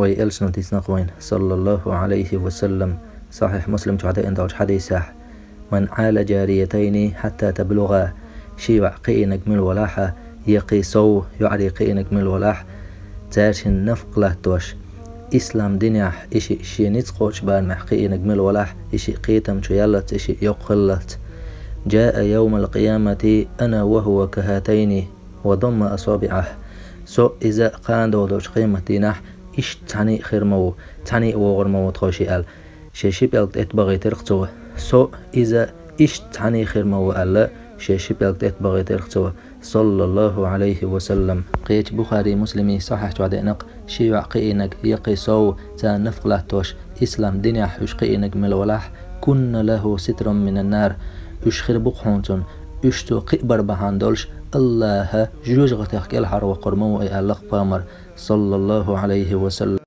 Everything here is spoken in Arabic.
وي ألسنو تسنقوين صلى الله عليه وسلم صحيح مسلم تعطي أن توج حديثه من عال جاريتين حتى تبلغا شي قينك من الولاحة يقيسو يعري قينك من الولاح تاشن نفقله توش إسلام دنيح إشي نتقوش بان محقينك من الولاح إشي قيتم يلت إشي يقلت جاء يوم القيامة أنا وهو كهاتين وضم أصابعه سو إذا قان دولوش قيمة دينح إش تعني خيرمو تعني وغرمو تخوشي أل شيشيب يلت اتبغي ترقصوه سو إذا إش تعني خيرمو أل شيشيب يلت اتبغي ترقصوه صلى الله عليه وسلم قيت بخاري مسلمي صحح تعدينق شي قينك يقيسو تا نفقله توش إسلام دنيا حش قينك ملولاح كن له ستر من النار يشخر بقحونتون يشتو قبر بهاندولش الله جوج غتاخ كل حر وقرمو أي ألق بامر صلى الله عليه وسلم.